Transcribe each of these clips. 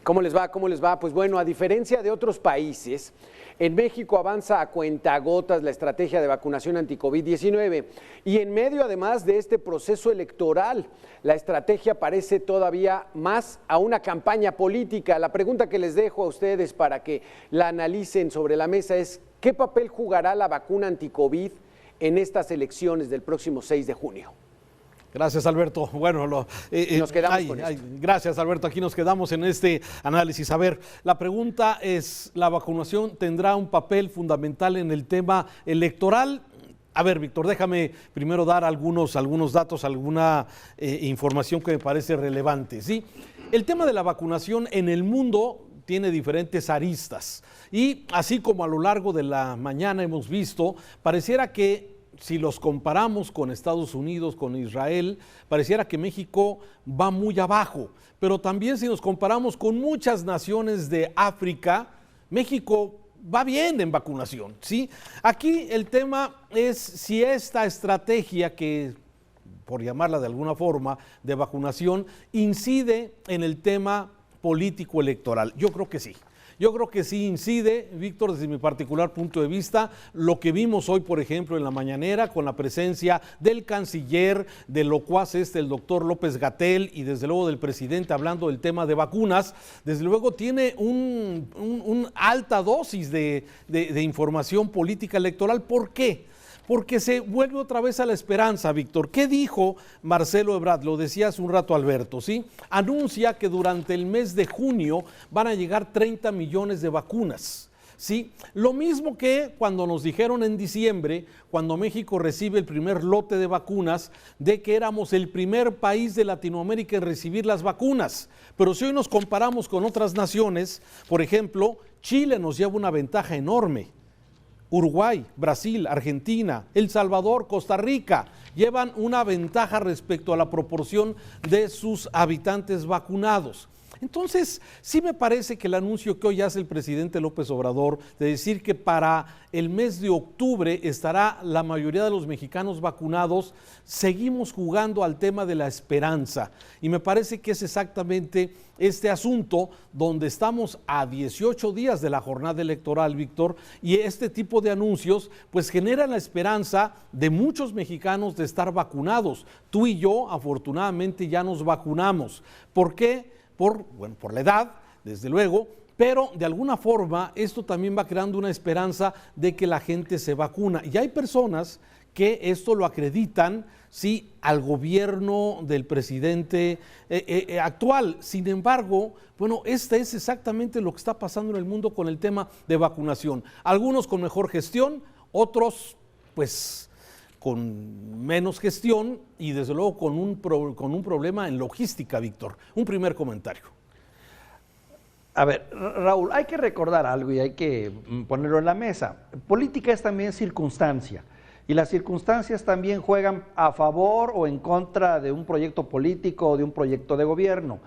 ¿Cómo les va? ¿Cómo les va? Pues bueno, a diferencia de otros países, en México avanza a cuentagotas la estrategia de vacunación anti-COVID-19 y en medio además de este proceso electoral, la estrategia parece todavía más a una campaña política. La pregunta que les dejo a ustedes para que la analicen sobre la mesa es ¿qué papel jugará la vacuna anti-COVID en estas elecciones del próximo 6 de junio? Gracias, Alberto. Bueno, nos quedamos con esto. Gracias, Alberto. Aquí nos quedamos en este análisis. A ver, la pregunta es, ¿la vacunación tendrá un papel fundamental en el tema electoral? A ver, Víctor, déjame primero dar algunos datos, alguna información que me parece relevante, ¿sí? El tema de la vacunación en el mundo tiene diferentes aristas y así como a lo largo de la mañana hemos visto, pareciera que si los comparamos con Estados Unidos, con Israel, pareciera que México va muy abajo, pero también si nos comparamos con muchas naciones de África, México va bien en vacunación, ¿sí? Aquí el tema es si esta estrategia que, por llamarla de alguna forma, de vacunación, incide en el tema político electoral. Yo creo que sí. Yo creo que sí incide, Víctor, desde mi particular punto de vista, lo que vimos hoy, por ejemplo, en la mañanera, con la presencia del canciller, del locuaz el doctor López-Gatell, y desde luego del presidente hablando del tema de vacunas, desde luego tiene un alta dosis de información política electoral. ¿Por qué? Porque se vuelve otra vez a la esperanza, Víctor. ¿Qué dijo Marcelo Ebrard? Lo decía hace un rato Alberto, ¿sí? Anuncia que durante el mes de junio van a llegar 30 millones de vacunas, ¿sí? Lo mismo que cuando nos dijeron en diciembre, cuando México recibe el primer lote de vacunas, de que éramos el primer país de Latinoamérica en recibir las vacunas. Pero si hoy nos comparamos con otras naciones, por ejemplo, Chile nos lleva una ventaja enorme. Uruguay, Brasil, Argentina, El Salvador, Costa Rica llevan una ventaja respecto a la proporción de sus habitantes vacunados. Entonces, sí me parece que el anuncio que hoy hace el presidente López Obrador de decir que para el mes de octubre estará la mayoría de los mexicanos vacunados, seguimos jugando al tema de la esperanza. Y me parece que es exactamente este asunto donde estamos a 18 días de la jornada electoral, Víctor, y este tipo de anuncios pues generan la esperanza de muchos mexicanos de estar vacunados. Tú y yo, afortunadamente, ya nos vacunamos. ¿Por qué? Por la edad, desde luego, pero de alguna forma esto también va creando una esperanza de que la gente se vacuna. Y hay personas que esto lo acreditan, sí, al gobierno del presidente actual. Sin embargo, bueno, este es exactamente lo que está pasando en el mundo con el tema de vacunación. Algunos con mejor gestión, otros pues con menos gestión y desde luego con un problema en logística, Víctor. Un primer comentario. A ver, Raúl, hay que recordar algo y hay que ponerlo en la mesa. Política es también circunstancia y las circunstancias también juegan a favor o en contra de un proyecto político o de un proyecto de gobierno.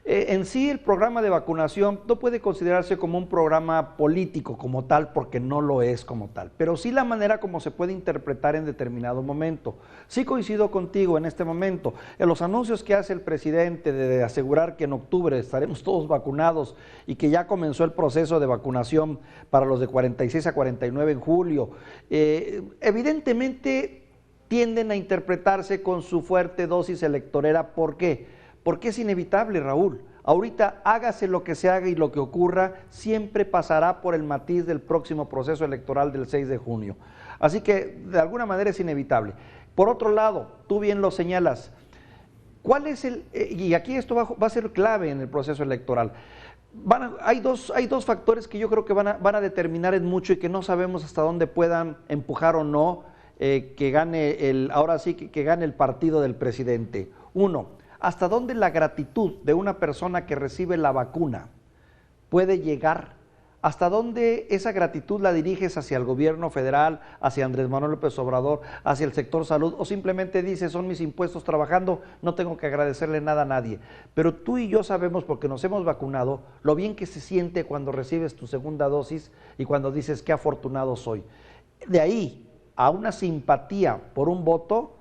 En sí, el programa de vacunación no puede considerarse como un programa político como tal, porque no lo es como tal, pero sí la manera como se puede interpretar en determinado momento. Sí coincido contigo en este momento. En los anuncios que hace el presidente de asegurar que en octubre estaremos todos vacunados y que ya comenzó el proceso de vacunación para los de 46 a 49 en julio, evidentemente tienden a interpretarse con su fuerte dosis electorera. ¿Por qué? Porque es inevitable, Raúl. Ahorita hágase lo que se haga y lo que ocurra, siempre pasará por el matiz del próximo proceso electoral del 6 de junio. Así que de alguna manera es inevitable. Por otro lado, tú bien lo señalas, ¿cuál es y aquí esto va a ser clave en el proceso electoral? Hay dos factores que yo creo que van a determinar en mucho y que no sabemos hasta dónde puedan empujar o no que gane que gane el partido del presidente. Uno, ¿hasta dónde la gratitud de una persona que recibe la vacuna puede llegar? ¿Hasta dónde esa gratitud la diriges hacia el gobierno federal, hacia Andrés Manuel López Obrador, hacia el sector salud? O simplemente dices, son mis impuestos trabajando, no tengo que agradecerle nada a nadie. Pero tú y yo sabemos, porque nos hemos vacunado, lo bien que se siente cuando recibes tu segunda dosis y cuando dices, qué afortunado soy. De ahí a una simpatía por un voto,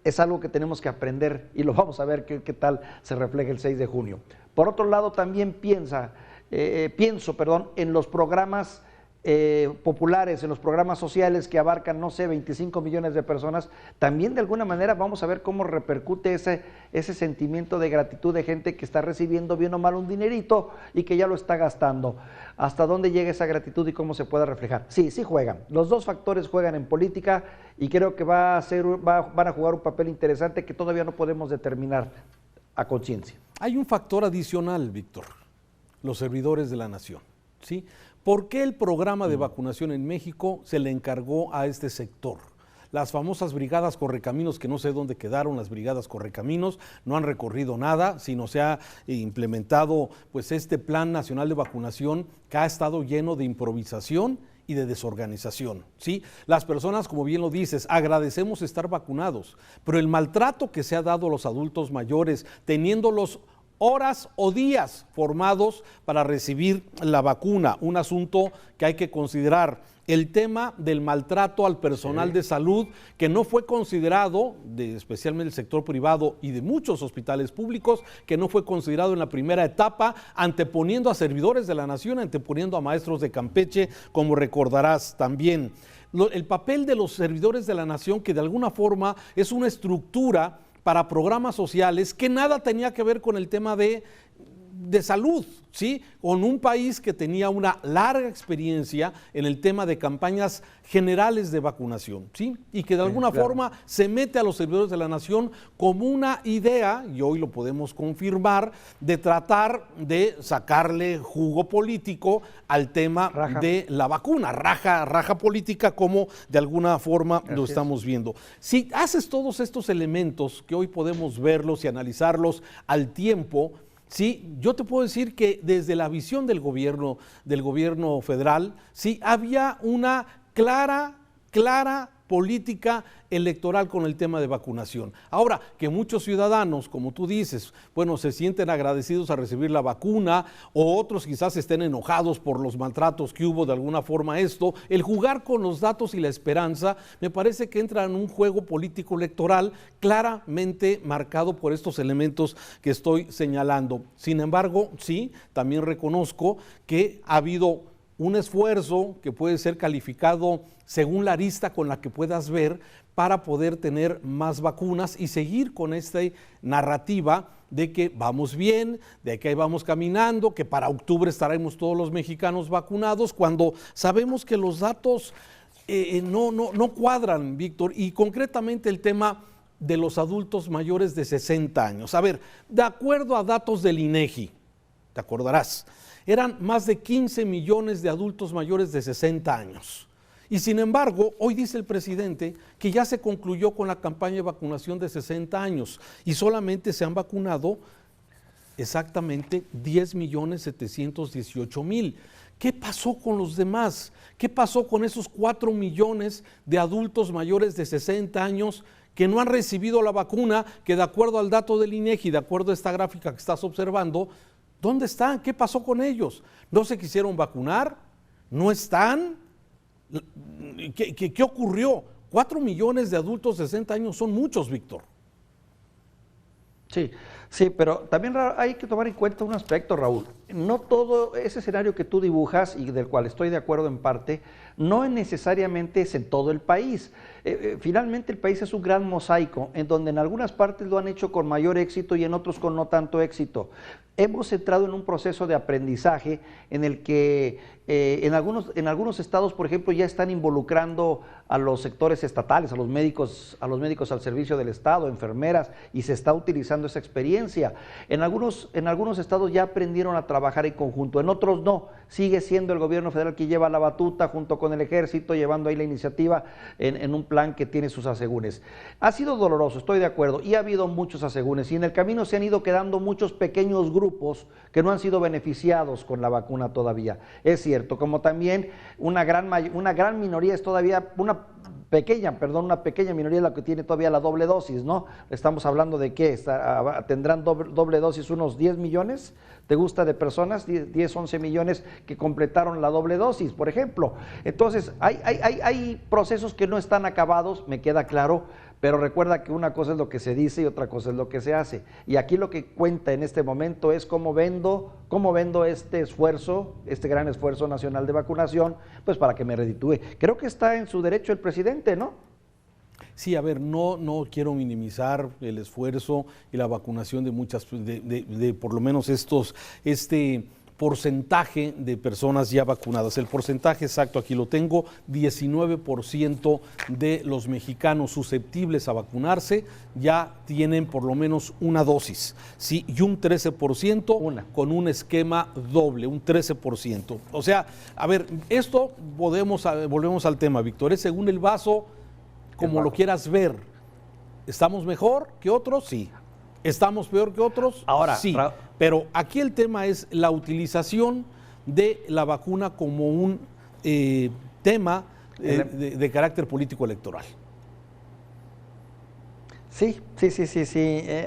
es algo que tenemos que aprender y lo vamos a ver qué tal se refleja el 6 de junio. Por otro lado, también pienso, en los programas populares, en los programas sociales que abarcan, no sé, 25 millones de personas. También de alguna manera vamos a ver cómo repercute ese sentimiento de gratitud de gente que está recibiendo bien o mal un dinerito y que ya lo está gastando. ¿Hasta dónde llega esa gratitud y cómo se puede reflejar? Sí juegan. Los dos factores juegan en política y creo que van a jugar un papel interesante que todavía no podemos determinar a conciencia. Hay un factor adicional, Víctor, los servidores de la nación, ¿sí? ¿Por qué el programa de vacunación en México se le encargó a este sector? Las famosas brigadas correcaminos, que no sé dónde quedaron las brigadas correcaminos, no han recorrido nada, sino se ha implementado pues este Plan Nacional de Vacunación que ha estado lleno de improvisación y de desorganización, ¿sí? Las personas, como bien lo dices, agradecemos estar vacunados, pero el maltrato que se ha dado a los adultos mayores, teniéndolos horas o días formados para recibir la vacuna, un asunto que hay que considerar. El tema del maltrato al personal de salud, que no fue considerado, especialmente el sector privado y de muchos hospitales públicos, que no fue considerado en la primera etapa, anteponiendo a servidores de la nación, anteponiendo a maestros de Campeche, como recordarás también. El papel de los servidores de la nación, que de alguna forma es una estructura para programas sociales que nada tenía que ver con el tema de salud, ¿sí? Con un país que tenía una larga experiencia en el tema de campañas generales de vacunación, ¿sí? Y que de alguna forma se mete a los servidores de la nación como una idea, y hoy lo podemos confirmar, de tratar de sacarle jugo político al tema de la vacuna, raja política, como de alguna forma lo estamos viendo. Si haces todos estos elementos que hoy podemos verlos y analizarlos al tiempo, sí, yo te puedo decir que desde la visión del gobierno federal, sí, había una clara política electoral con el tema de vacunación. Ahora, que muchos ciudadanos, como tú dices, bueno, se sienten agradecidos a recibir la vacuna, o otros quizás estén enojados por los maltratos que hubo de alguna forma esto, el jugar con los datos y la esperanza, me parece que entra en un juego político electoral claramente marcado por estos elementos que estoy señalando. Sin embargo, sí, también reconozco que ha habido un esfuerzo que puede ser calificado según la arista con la que puedas ver, para poder tener más vacunas y seguir con esta narrativa de que vamos bien, de que ahí vamos caminando, que para octubre estaremos todos los mexicanos vacunados, cuando sabemos que los datos no cuadran, Víctor, y concretamente el tema de los adultos mayores de 60 años. A ver, de acuerdo a datos del INEGI, te acordarás, eran más de 15 millones de adultos mayores de 60 años. Y sin embargo, hoy dice el presidente que ya se concluyó con la campaña de vacunación de 60 años y solamente se han vacunado exactamente 10.718.000. ¿Qué pasó con los demás? ¿Qué pasó con esos 4 millones de adultos mayores de 60 años que no han recibido la vacuna, que de acuerdo al dato del INEGI, de acuerdo a esta gráfica que estás observando, ¿dónde están? ¿Qué pasó con ellos? ¿No se quisieron vacunar? ¿No están? ¿Qué ocurrió? 4 millones de adultos de 60 años son muchos, Víctor. Sí, pero también hay que tomar en cuenta un aspecto, Raúl. No todo ese escenario que tú dibujas y del cual estoy de acuerdo en parte, no necesariamente es en todo el país. Finalmente el país es un gran mosaico, en donde en algunas partes lo han hecho con mayor éxito y en otros con no tanto éxito. Hemos entrado en un proceso de aprendizaje en el que en algunos estados, por ejemplo, ya están involucrando a los sectores estatales, a los médicos al servicio del Estado, enfermeras, y se está utilizando esa experiencia. En algunos estados ya aprendieron a trabajar en conjunto, en otros no. Sigue siendo el gobierno federal que lleva la batuta junto con el ejército, llevando ahí la iniciativa en un plan que tiene sus asegúnes. Ha sido doloroso, estoy de acuerdo, y ha habido muchos asegúnes, y en el camino se han ido quedando muchos pequeños grupos que no han sido beneficiados con la vacuna todavía. Es cierto, como también una gran minoría es todavía, una pequeña minoría es la que tiene todavía la doble dosis, ¿no? Estamos hablando de que tendrán doble dosis unos 10 millones, ¿te gusta?, de personas, 10, 11 millones que completaron la doble dosis, por ejemplo. Entonces, hay procesos que no están acabados, me queda claro, Pero recuerda que una cosa es lo que se dice y otra cosa es lo que se hace. Y aquí lo que cuenta en este momento es cómo vendo este esfuerzo, este gran esfuerzo nacional de vacunación, pues para que me reditúe. Creo que está en su derecho el presidente, ¿no? Sí, a ver, no quiero minimizar el esfuerzo y la vacunación de muchas, de por lo menos este porcentaje de personas ya vacunadas. El porcentaje exacto aquí lo tengo: 19% de los mexicanos susceptibles a vacunarse ya tienen por lo menos una dosis, ¿sí? Y un 13% con un esquema doble, un 13%. O sea, a ver, esto volvemos al tema, Víctor, es según el vaso, como lo quieras ver. ¿Estamos mejor que otros? Sí. ¿Estamos peor que otros? Ahora, sí. Pero aquí el tema es la utilización de la vacuna como un tema de carácter político electoral. Sí.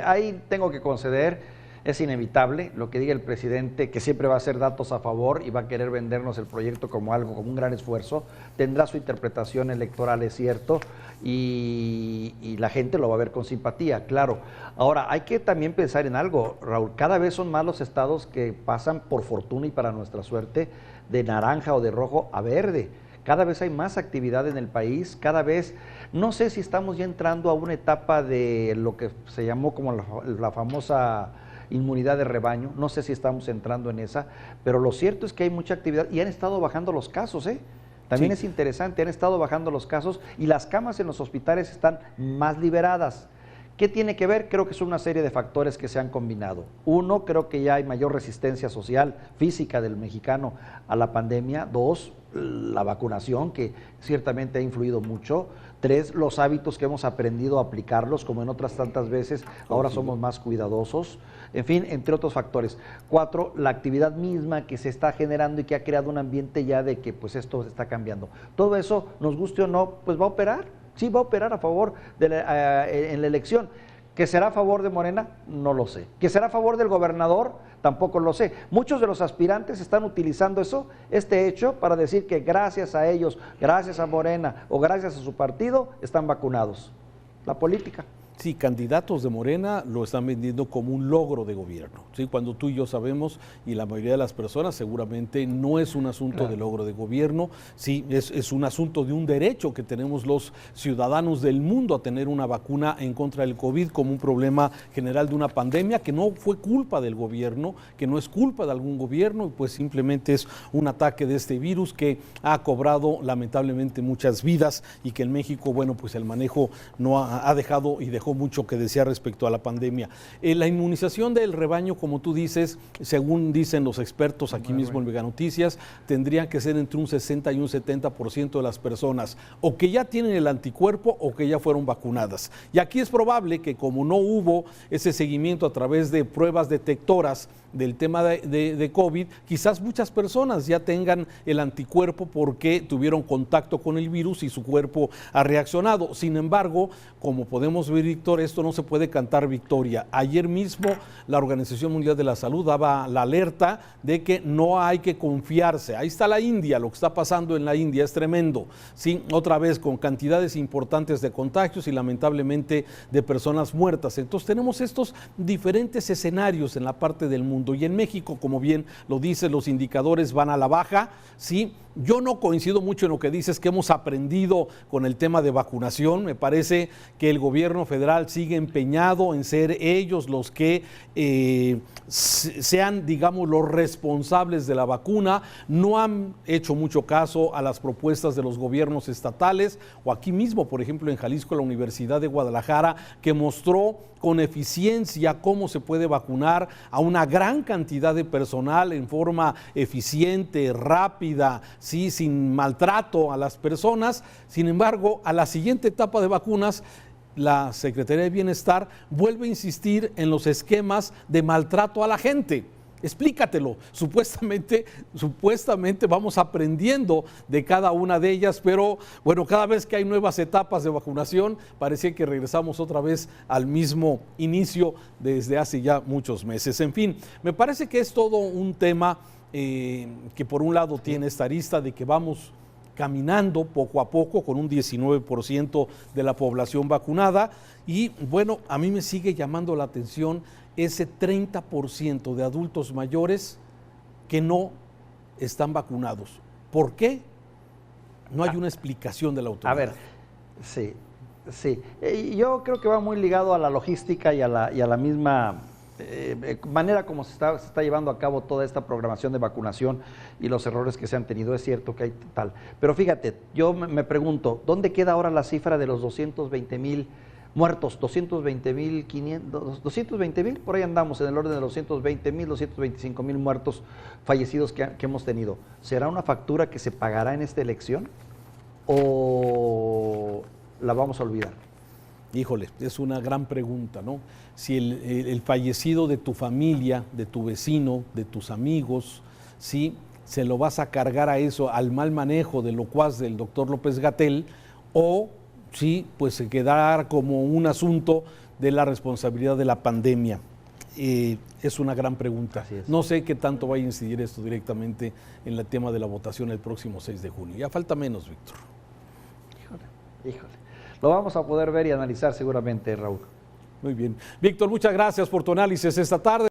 Ahí tengo que conceder. Es inevitable lo que diga el presidente, que siempre va a hacer datos a favor y va a querer vendernos el proyecto como algo, como un gran esfuerzo. Tendrá su interpretación electoral, es cierto, y la gente lo va a ver con simpatía, claro. Ahora, hay que también pensar en algo, Raúl. Cada vez son más los estados que pasan, por fortuna y para nuestra suerte, de naranja o de rojo a verde. Cada vez hay más actividad en el país, cada vez, no sé si estamos ya entrando a una etapa de lo que se llamó como la famosa inmunidad de rebaño, no sé si estamos entrando en esa, pero lo cierto es que hay mucha actividad y han estado bajando los casos, ¿eh? También es interesante, han estado bajando los casos y las camas en los hospitales están más liberadas. ¿Qué tiene que ver? Creo que son una serie de factores que se han combinado. Uno, creo que ya hay mayor resistencia social, física del mexicano a la pandemia. Dos, la vacunación, que ciertamente ha influido mucho. Tres, los hábitos que hemos aprendido a aplicarlos, como en otras tantas veces, ahora somos más cuidadosos. En fin, entre otros factores. Cuatro, la actividad misma que se está generando y que ha creado un ambiente ya de que pues esto se está cambiando. Todo eso, nos guste o no, pues va a operar. Sí, va a operar a favor en la elección. ¿Que será a favor de Morena? No lo sé. ¿Que será a favor del gobernador? Tampoco lo sé. Muchos de los aspirantes están utilizando este hecho para decir que gracias a ellos, gracias a Morena o gracias a su partido, están vacunados. La política. Sí, candidatos de Morena lo están vendiendo como un logro de gobierno, ¿sí? Cuando tú y yo sabemos, y la mayoría de las personas seguramente no es un asunto de logro de gobierno, sí, es un asunto de un derecho que tenemos los ciudadanos del mundo a tener una vacuna en contra del COVID como un problema general de una pandemia que no fue culpa del gobierno, que no es culpa de algún gobierno, pues simplemente es un ataque de este virus que ha cobrado lamentablemente muchas vidas y que en México, bueno, pues el manejo no ha dejado y dejó mucho que desear respecto a la pandemia. La inmunización del rebaño, como tú dices, según dicen los expertos aquí mismo en Mega Noticias, tendría que ser entre un 60 y un 70% de las personas o que ya tienen el anticuerpo o que ya fueron vacunadas. Y aquí es probable que como no hubo ese seguimiento a través de pruebas detectoras del tema de COVID, quizás muchas personas ya tengan el anticuerpo porque tuvieron contacto con el virus y su cuerpo ha reaccionado. Sin embargo, como podemos ver, Víctor, esto no se puede cantar victoria. Ayer mismo la Organización Mundial de la Salud daba la alerta de que no hay que confiarse. Ahí está la India, lo que está pasando en la India es tremendo. Sí, otra vez con cantidades importantes de contagios y lamentablemente de personas muertas. Entonces tenemos estos diferentes escenarios en la parte del mundo. Y en México, como bien lo dice, los indicadores van a la baja, ¿sí? Yo no coincido mucho en lo que dices que hemos aprendido con el tema de vacunación. Me parece que el gobierno federal sigue empeñado en ser ellos los que sean, digamos, los responsables de la vacuna. No han hecho mucho caso a las propuestas de los gobiernos estatales o aquí mismo, por ejemplo, en Jalisco, la Universidad de Guadalajara, que mostró con eficiencia cómo se puede vacunar a una gran cantidad de personal en forma eficiente, rápida, ¿sí? Sin maltrato a las personas. Sin embargo, a la siguiente etapa de vacunas, la Secretaría de Bienestar vuelve a insistir en los esquemas de maltrato a la gente. Explícatelo. Supuestamente vamos aprendiendo de cada una de ellas, pero bueno, cada vez que hay nuevas etapas de vacunación, parecía que regresamos otra vez al mismo inicio desde hace ya muchos meses. En fin, me parece que es todo un tema que por un lado tiene esta arista de que vamos caminando poco a poco con un 19% de la población vacunada. Y bueno, a mí me sigue llamando la atención ese 30% de adultos mayores que no están vacunados. ¿Por qué? No hay una explicación de la autoridad. A ver, sí. Yo creo que va muy ligado a la logística y a la misma manera como se está llevando a cabo toda esta programación de vacunación y los errores que se han tenido. Es cierto que hay tal. Pero fíjate, yo me pregunto, ¿dónde queda ahora la cifra de los 220,000 muertos? 220,000, por ahí andamos, en el orden de los 220,000, 225,000 muertos fallecidos que hemos tenido. ¿Será una factura que se pagará en esta elección o la vamos a olvidar? Híjole, es una gran pregunta, ¿no? Si el fallecido de tu familia, de tu vecino, de tus amigos, ¿sí? Se lo vas a cargar a eso, al mal manejo de locuaz del doctor López-Gatell, o sí, pues se quedará como un asunto de la responsabilidad de la pandemia. Es una gran pregunta. No sé qué tanto va a incidir esto directamente en el tema de la votación el próximo 6 de junio. Ya falta menos, Víctor. Híjole. Lo vamos a poder ver y analizar seguramente, Raúl. Muy bien. Víctor, muchas gracias por tu análisis esta tarde.